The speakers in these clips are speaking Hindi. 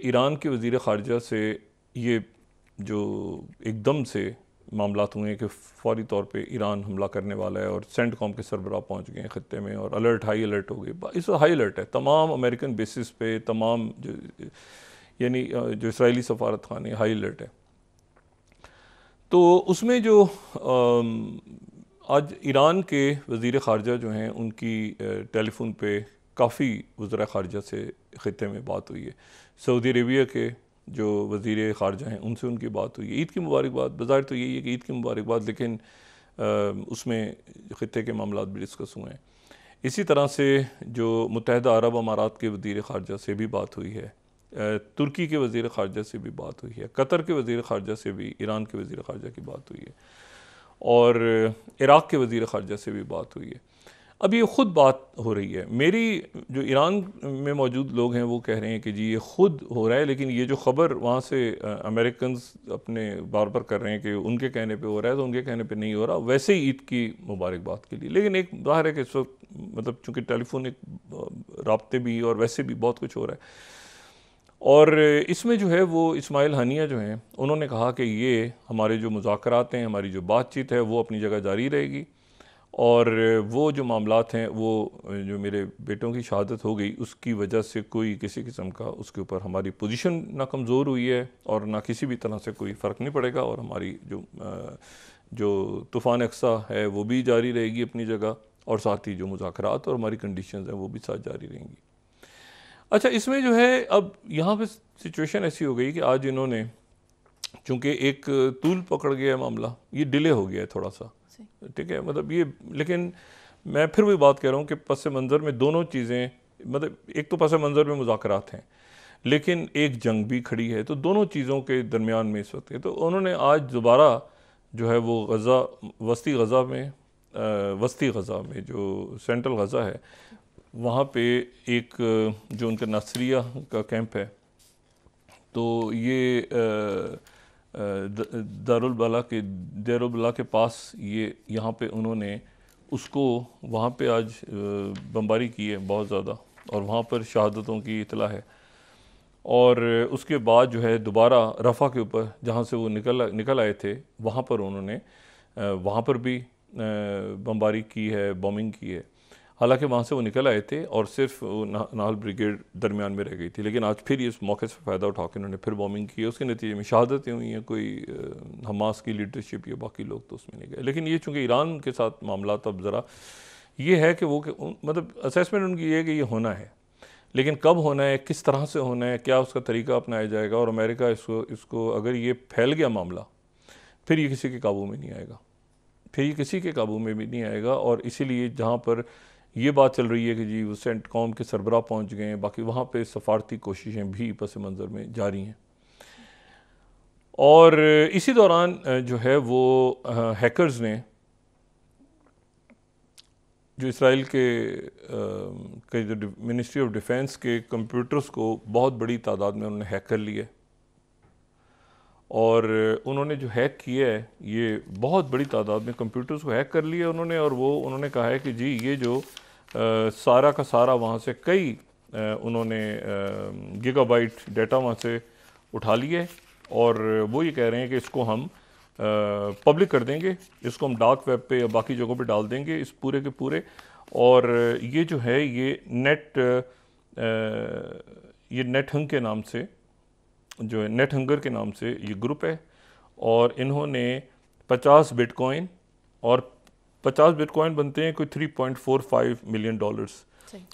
ईरान के वज़ीर ख़ारजा से ये जो एकदम से मामलात हुए हैं कि फ़ौरी तौर पे ईरान हमला करने वाला है और सेंटकॉम के सरबराह पहुंच गए हैं ख़त्े में और अलर्ट हाई अलर्ट हो गई। इस हाई अलर्ट है तमाम अमेरिकन बेसिस पे, तमाम जो यानी जो इसराइली सफारत खाने हाई अलर्ट है। तो उसमें जो आज ईरान के वज़ीर ख़ारजा जो हैं उनकी टेलीफोन पे काफ़ी वज़ीर ख़ारजा से ख़त्े में बात हुई है। सऊदी अरेबिया के जो वज़ीर ख़ारजा हैं उनसे उनकी बात हुई है। ईद की मुबारकबाद, बज़ाहिर तो यही है कि ईद की मुबारकबाद, लेकिन उसमें ख़त्े के मामलात भी डिस्कस हुए हैं। इसी तरह से जो मुत्तहिदा अरब अमारात के वज़ीर ख़ारजा से भी बात हुई है, तुर्की के वज़ीर ख़ारजा से भी बात हुई है, कतर के वज़ीर ख़ारजा से भी ईरान के वज़ीर ख़ारजा की बात हुई है और इराक़ के वज़ीर ख़ारजा से भी बात हुई है। अब ये ख़ुद बात हो रही है। मेरी जो ईरान में मौजूद लोग हैं वो कह रहे हैं कि जी ये ख़ुद हो रहा है, लेकिन ये जो ख़बर वहाँ से अमेरिकन्स अपने बार बार कर रहे हैं कि उनके कहने पे हो रहा है, तो उनके कहने पे नहीं हो रहा। वैसे ही ईद की मुबारकबाद के लिए, लेकिन एक ज़ाहिर है कि इस वक्त मतलब चूँकि टेलीफोनिक राब्ते भी और वैसे भी बहुत कुछ हो रहा है। और इसमें जो है वो इस्माइल हानिया जो हैं उन्होंने कहा कि ये हमारे जो मुज़ाकरात हैं, हमारी जो बातचीत है वो अपनी जगह जारी रहेगी और वो जो मामलात हैं वो जो मेरे बेटों की शहादत हो गई उसकी वजह से कोई किसी किस्म का उसके ऊपर हमारी पोजीशन ना कमज़ोर हुई है और ना किसी भी तरह से कोई फ़र्क नहीं पड़ेगा और हमारी जो तूफ़ान अक्सा है वो भी जारी रहेगी अपनी जगह और साथ ही जो मुज़ाकरात और हमारी कंडीशंस हैं वो भी साथ जारी रहेंगी। अच्छा, इसमें जो है अब यहाँ पे सिचुएशन ऐसी हो गई कि आज इन्होंने चूँकि एक तूल पकड़ गया मामला, ये डिले हो गया है थोड़ा सा, ठीक है, मतलब ये, लेकिन मैं फिर वही बात कह रहा हूँ कि पस मंज़र में दोनों चीज़ें, मतलब एक तो पस मंज़र में मुज़ाकरात हैं लेकिन एक जंग भी खड़ी है, तो दोनों चीज़ों के दरमियान में इस वक्त है। तो उन्होंने आज दोबारा जो है वो वस्ती गज़ा में जो सेंट्रल गज़ा है वहाँ पे एक जो उनका नासरिया का कैंप है, तो ये दारुल-बला के पास ये यहाँ पे उन्होंने उसको वहाँ पे आज बमबारी की है बहुत ज़्यादा और वहाँ पर शहादतों की इतला है। और उसके बाद जो है दोबारा रफ़ा के ऊपर जहाँ से वो निकल आए थे वहाँ पर उन्होंने वहाँ पर भी बमबारी की है, बॉम्बिंग की है। हालांकि वहाँ से वो निकल आए थे और सिर्फ नाहल ब्रिगेड दरमियान में रह गई थी, लेकिन आज फिर इस मौके से फ़ायदा उठा के उन्होंने फिर बॉम्बिंग की है। उसके नतीजे में शहादतें हुई हैं, कोई हमास की लीडरशिप या बाकी लोग तो उसमें नहीं गए। लेकिन ये चूँकि ईरान के साथ मामला अब ज़रा ये है कि वो मतलब असेसमेंट उनकी ये है कि ये होना है, लेकिन कब होना है, किस तरह से होना है, क्या उसका तरीका अपनाया जाएगा। और अमेरिका इसको अगर ये फैल गया मामला, फिर ये किसी के काबू में नहीं आएगा, फिर ये किसी के काबू में भी नहीं आएगा। और इसीलिए जहाँ पर ये बात चल रही है कि जी वो सेंटकॉम के सरबराह पहुँच गए हैं, बाकी वहाँ पे सफारती कोशिशें भी पस मंज़र में जारी हैं। और इसी दौरान जो है वो हैकर्स ने जो इसराइल के जो मिनिस्ट्री ऑफ डिफेंस के कंप्यूटर्स को बहुत बड़ी तादाद में उन्होंने हैक कर लिया और उन्होंने जो हैक किया है ये बहुत बड़ी तादाद में कंप्यूटर्स को हैक कर लिया उन्होंने। और वो उन्होंने कहा है कि जी ये जो सारा का सारा वहाँ से कई उन्होंने गीगाबाइट डाटा वहाँ से उठा लिए और वो ये कह रहे हैं कि इसको हम पब्लिक कर देंगे, इसको हम डार्क वेब पे या बाकी जगहों पे डाल देंगे इस पूरे के पूरे। और ये जो है ये नेट हंग के नाम से, जो है नेट हंगर के नाम से ये ग्रुप है और इन्होंने 50 बिटकॉइन, और 50 बिटकॉइन बनते हैं कोई $3.45 मिलियन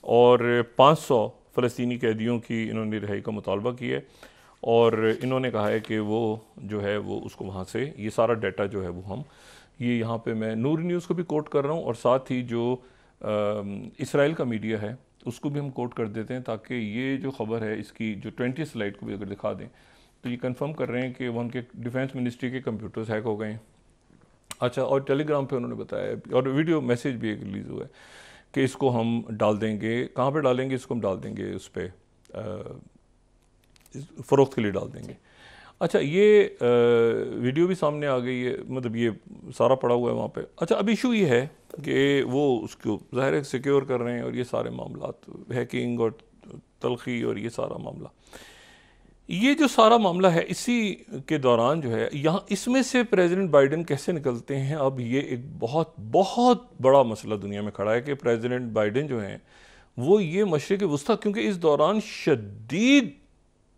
और 500 फ़लस्तीनी कैदियों की इन्होंने रिहाई का मुतालबा किया है। और इन्होंने कहा है कि वो जो है वो उसको वहाँ से ये सारा डाटा जो है वो हम ये यहाँ पे मैं नूर न्यूज़ को भी कोट कर रहा हूँ और साथ ही जो इसराइल का मीडिया है उसको भी हम कोट कर देते हैं, ताकि ये जो ख़बर है इसकी जो 20 स्लाइड को भी अगर दिखा दें तो ये कंफर्म कर रहे हैं कि वहाँ के डिफेंस मिनिस्ट्री के कंप्यूटर्स हैक हो गए हैं। अच्छा, और टेलीग्राम पे उन्होंने बताया और वीडियो मैसेज भी एक रिलीज़ हुआ है कि इसको हम डाल देंगे, कहाँ पे डालेंगे, इसको हम डाल देंगे उस पर फ़रोख्त के लिए डाल देंगे। अच्छा, ये वीडियो भी सामने आ गई है, मतलब ये सारा पड़ा हुआ है वहाँ पे। अच्छा, अब इशू ये है कि वो उसको ज़ाहिर है सिक्योर कर रहे हैं और ये सारे मामला हैकिंग और तलखी और ये सारा मामला, ये जो सारा मामला है, इसी के दौरान जो है यहाँ इसमें से प्रेसिडेंट बाइडेन कैसे निकलते हैं, अब ये एक बहुत बहुत बड़ा मसला दुनिया में खड़ा है कि प्रेसिडेंट बाइडेन जो हैं वो ये मशरिक़ वुस्ता, क्योंकि इस दौरान शदीद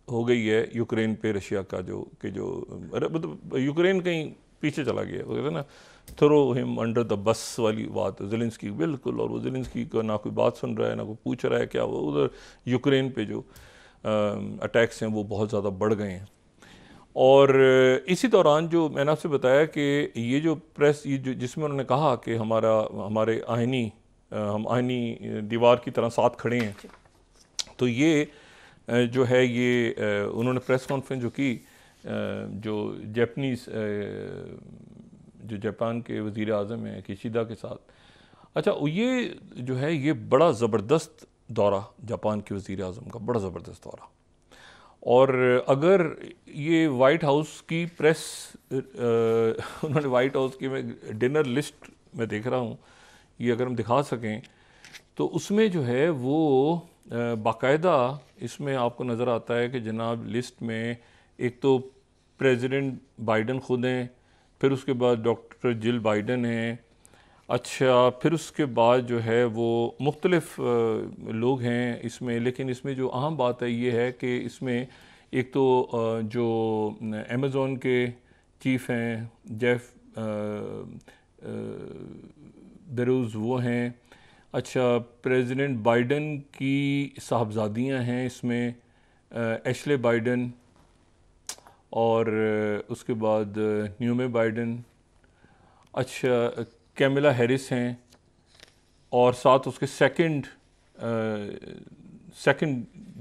हो गई है यूक्रेन पे रशिया का जो मतलब यूक्रेन कहीं पीछे चला गया, वो कहते हैं ना throw him under the bus वाली बात, ज़ेलेंस्की बिल्कुल, और वो ज़ेलेंस्की का ना कोई बात सुन रहा है ना कोई पूछ रहा है क्या, वो उधर यूक्रेन पे जो अटैक्स हैं वो बहुत ज़्यादा बढ़ गए हैं। और इसी दौरान जो मैंने आपसे बताया कि ये जो प्रेस, ये जो जिसमें उन्होंने कहा कि हमारे हम आइनी दीवार की तरह साथ खड़े हैं, तो ये जो है ये उन्होंने प्रेस कॉन्फ्रेंस जो की जो जापान के वज़ीर आज़म हैं किशिदा के साथ, अच्छा ये जो है ये बड़ा ज़बरदस्त दौरा जापान के वज़ीर आज़म का, बड़ा ज़बरदस्त दौरा। और अगर ये वाइट हाउस की प्रेस उन्होंने वाइट हाउस की मैं डिनर लिस्ट में देख रहा हूँ, ये अगर हम दिखा सकें तो उसमें जो है वो बाकायदा इसमें आपको नज़र आता है कि जनाब लिस्ट में एक तो प्रेसिडेंट बाइडेन ख़ुद हैं, फिर उसके बाद डॉक्टर जिल बाइडेन हैं, अच्छा फिर उसके बाद जो है वो मुख्तलिफ़ लोग हैं इसमें, लेकिन इसमें जो अहम बात है ये है कि इसमें एक तो जो अमेज़ॉन के चीफ़ हैं जेफ बेरोज़ वो हैं, अच्छा प्रेसिडेंट बाइडेन की साहबजादियाँ हैं इसमें एशले बाइडेन, और उसके बाद न्यूमे बाइडेन, अच्छा कैमिला हैरिस हैं, और साथ उसके सेकंड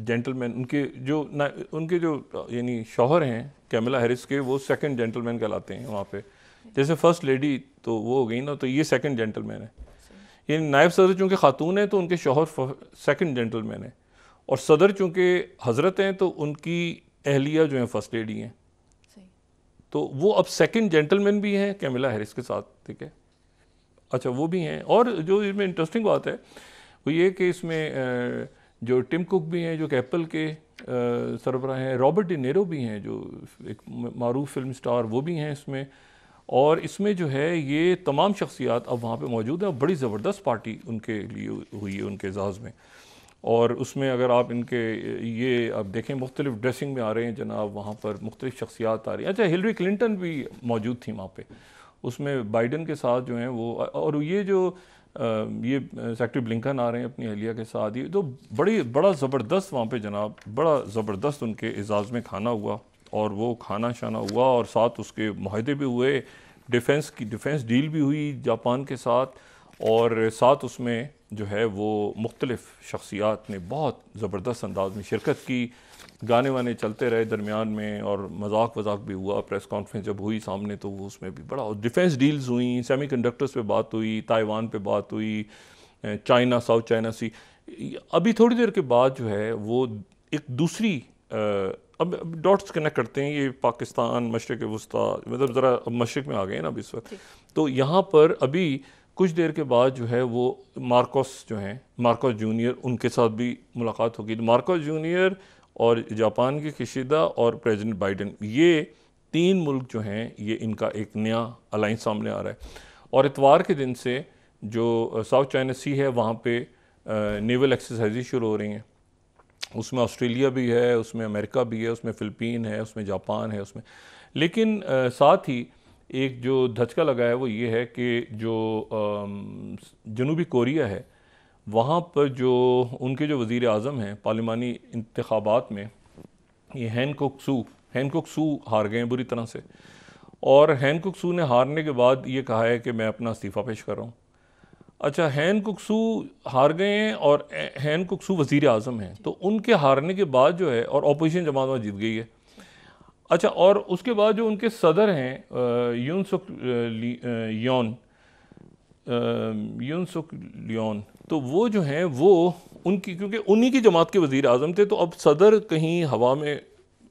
जेंटलमैन उनके जो यानी शौहर हैं कैमिला हैरिस के, वो सेकंड जेंटलमैन कहलाते हैं वहाँ पे, जैसे फर्स्ट लेडी तो वो हो गई ना, तो ये सेकंड जेंटलमैन है। ये नायब सदर चूँकि खातून है तो उनके शौहर सेकंड जेंटलमैन है, और सदर चूँकि हज़रत हैं तो उनकी अहलिया जो हैं फर्स्ट लेडी हैं, तो वो अब सेकंड जेंटलमैन भी हैं कैमिला हैरिस के साथ, ठीक है। अच्छा वो भी हैं, और जो इसमें इंटरेस्टिंग बात है वो ये कि इसमें जो टिम कुक भी हैं जो कि एप्पल के सरबराह हैं, रॉबर्ट डी नीरो भी हैं जो एक मारूफ फिल्म स्टार, वो भी हैं इसमें, और इसमें जो है ये तमाम शख्सियात अब वहाँ पे मौजूद हैं। बड़ी ज़बरदस्त पार्टी उनके लिए हुई है उनके एजाज़ में, और उसमें अगर आप इनके ये आप देखें मुख्तलिफ़ ड्रेसिंग में आ रहे हैं जनाब, वहाँ पर मुख्तलिफ़ शख्सियात आ रही हैं। अच्छा हिलरी क्लिंटन भी मौजूद थी वहाँ पे, उसमें बाइडेन के साथ जो हैं वो, और ये जो ये सेक्रेटरी ब्लिंकन आ रहे हैं अपनी अहलिया के साथ, ये तो बड़ा ज़बरदस्त वहाँ पे जनाब, बड़ा ज़बरदस्त उनके एजाज़ में खाना हुआ, और वो खाना शाना हुआ, और साथ उसके मुआहदे भी हुए, डिफेंस डील भी हुई जापान के साथ, और साथ उसमें जो है वो मुख्तलिफ़ शख्सियात ने बहुत ज़बरदस्त अंदाज में शिरकत की, गाने वाने चलते रहे दरमियान में, और मजाक वजाक भी हुआ। प्रेस कॉन्फ्रेंस जब हुई सामने तो वो उसमें भी बड़ा, और डिफेंस डील्स हुई, सेमीकंडक्टर्स पे बात हुई, ताइवान पे बात हुई, चाइना साउथ चाइना सी। अभी थोड़ी देर के बाद जो है वो एक दूसरी अब डॉट्स कनेक्ट करते हैं, ये पाकिस्तान मशरिक़ वुस्ता, मतलब ज़रा मशरिक़ में आ गए हैं ना अभी इस वक्त, तो यहाँ पर अभी कुछ देर के बाद जो है वो मार्कोस जो हैं, मार्कोस जूनियर, उनके साथ भी मुलाकात होगी। तो मार्कोस जूनियर और जापान के किशिदा और प्रेसिडेंट बाइडेन, ये तीन मुल्क जो हैं ये इनका एक नया अलाइंस सामने आ रहा है। और इतवार के दिन से जो साउथ चाइना सी है वहाँ पे नेवल एक्सरसाइज शुरू हो रही हैं, उसमें ऑस्ट्रेलिया भी है, उसमें अमेरिका भी है, उसमें फ़िलिपीन है, उसमें जापान है उसमें। लेकिन साथ ही एक जो धचका लगा है वो ये है कि जो जनूबी कोरिया है वहाँ पर जो उनके जो वज़ीर आज़म हैं पार्लिमानी इंतखाबात में, ये हैन कुक सू हार गए हैं बुरी तरह से, और हैन कुक सू ने हारने के बाद ये कहा है कि मैं अपना इस्तीफ़ा पेश कर रहा हूँ। अच्छा हैन कुक सू हार गए हैं, और हैन कुक सू वज़ीर आज़म हैं, तो उनके हारने के बाद जो है, और अपोजिशन जमात वहाँ जीत गई है। अच्छा, और उसके बाद जो उनके सदर हैं यून सुक लियोन, तो वो जो हैं वो उनकी, क्योंकि उन्हीं की जमात के वज़ीर आज़म थे, तो अब सदर कहीं हवा में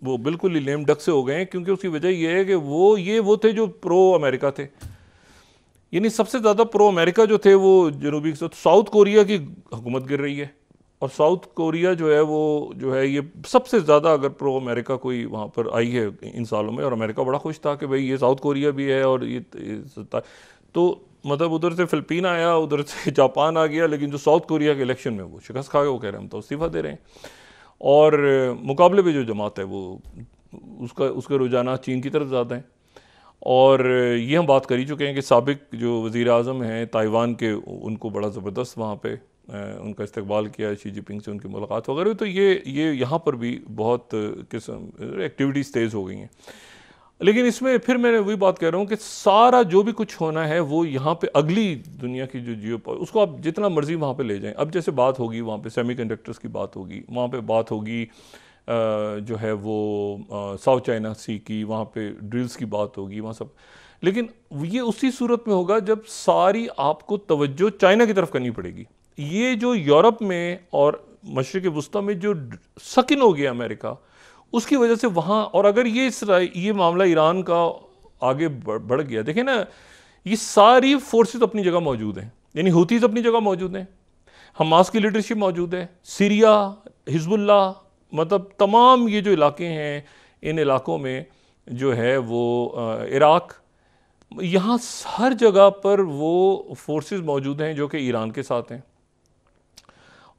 वो बिल्कुल ही लेम डक से हो गए हैं, क्योंकि उसकी वजह ये है कि वो थे जो प्रो अमेरिका थे, यानी सबसे ज़्यादा प्रो अमेरिका जो थे वो जनूबी, साउथ कोरिया की हुकूमत गिर रही है, और साउथ कोरिया जो है वो जो है ये सबसे ज़्यादा अगर प्रो अमेरिका कोई वहाँ पर आई है इन सालों में, और अमेरिका बड़ा खुश था कि भाई ये साउथ कोरिया भी है और तो मतलब उधर से फिलिपीन आया, उधर से जापान आ गया, लेकिन जो साउथ कोरिया के इलेक्शन में वो शिकस्त खा गए, वो कह रहे हैं हम तो इस्तीफ़ा दे रहे हैं। और मुकाबले पे जो जमात है वो उसका रुझाना चीन की तरफ ज़्यादा है। और ये हम बात कर ही चुके हैं कि साबिक जो वज़ीर आज़म हैं ताइवान के, उनको बड़ा ज़बरदस्त वहाँ पे उनका इस्तकबाल किया, शी जिनपिंग से उनकी मुलाकात वगैरह। तो ये यहाँ पर भी बहुत किस्म एक्टिविटीज़ तेज़ हो गई हैं। लेकिन इसमें फिर मैं वही बात कह रहा हूँ कि सारा जो भी कुछ होना है वो यहाँ पे अगली दुनिया की जो उसको आप जितना मर्जी वहाँ पे ले जाएं। अब जैसे बात होगी वहाँ पे सेमीकंडक्टर्स की बात होगी, वहाँ पे बात होगी जो है वो साउथ चाइना सी की, वहाँ पे ड्रिल्स की बात होगी, वहाँ सब। लेकिन ये उसी सूरत में होगा जब सारी आपको तवज्जो चाइना की तरफ करनी पड़ेगी। ये जो यूरोप में और मशरिक़ वुस्ता में जो सकिन हो गया अमेरिका, उसकी वजह से वहाँ, और अगर ये मामला ईरान का आगे बढ़ गया, देखें ना, ये सारी फोर्सेस अपनी जगह मौजूद हैं, यानी हुतीज़ अपनी जगह मौजूद हैं, हमास की लीडरशिप मौजूद है, सीरिया, हिजबुल्लाह, मतलब तमाम ये जो इलाके हैं, इन इलाकों में जो है वो इराक, यहाँ हर जगह पर वो फोर्सेस मौजूद हैं जो कि ईरान के साथ हैं।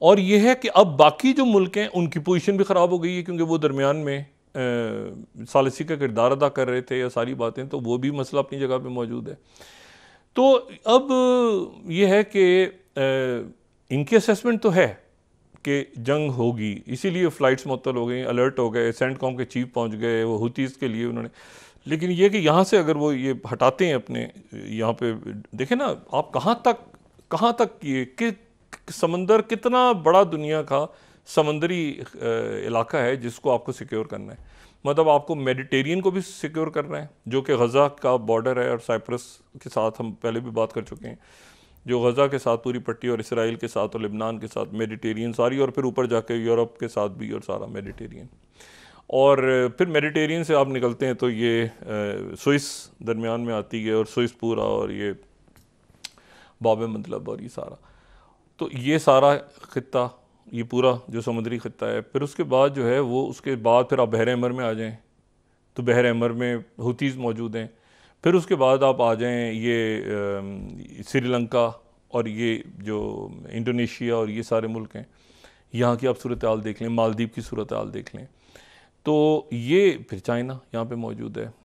और ये है कि अब बाकी जो मुल्क हैं उनकी पोजीशन भी ख़राब हो गई है, क्योंकि वो दरमियान में सालिसी का किरदार अदा कर रहे थे या सारी बातें, तो वो भी मसला अपनी जगह पे मौजूद है। तो अब ये है कि इनकी असेसमेंट तो है कि जंग होगी, इसीलिए फ़्लाइट्स मुअत्तल हो गई, अलर्ट हो गए, सेंटकॉम के चीफ पहुंच गए, वो हुतीज़ के लिए उन्होंने। लेकिन ये कि यहाँ से अगर वो ये हटाते हैं अपने, यहाँ पे देखें ना आप कहाँ तक ये कि समंदर कितना बड़ा दुनिया का समंदरी इलाका है जिसको आपको सिक्योर करना है। मतलब आपको मेडिटेरियन को भी सिक्योर करना है, जो कि गज़ा का बॉर्डर है, और साइप्रस के साथ हम पहले भी बात कर चुके हैं, जो गज़ा के साथ पूरी पट्टी, और इसराइल के साथ, और लेबनान के साथ, मेडिटेरियन सारी, और फिर ऊपर जाके यूरोप के साथ भी, और सारा मेडिटेरियन। और फिर मेडिटेरियन से आप निकलते हैं तो ये स्विस दरमियान में आती है, और स्विस पूरा, और ये बाब मतलब, और ये सारा, तो ये सारा ख़ित्ता, ये पूरा जो समुद्री ख़ित्ता है। फिर उसके बाद जो है वो, उसके बाद फिर आप बहर अहमर में आ जाएं तो बहर अहमर में हुतीज़ मौजूद हैं। फिर उसके बाद आप आ जाएं ये श्रीलंका, और ये जो इंडोनेशिया, और ये सारे मुल्क हैं, यहाँ की आप सूरत हाल देख लें, मालदीव की सूरत हाल देख लें। तो ये फिर चाइना यहाँ पे मौजूद है,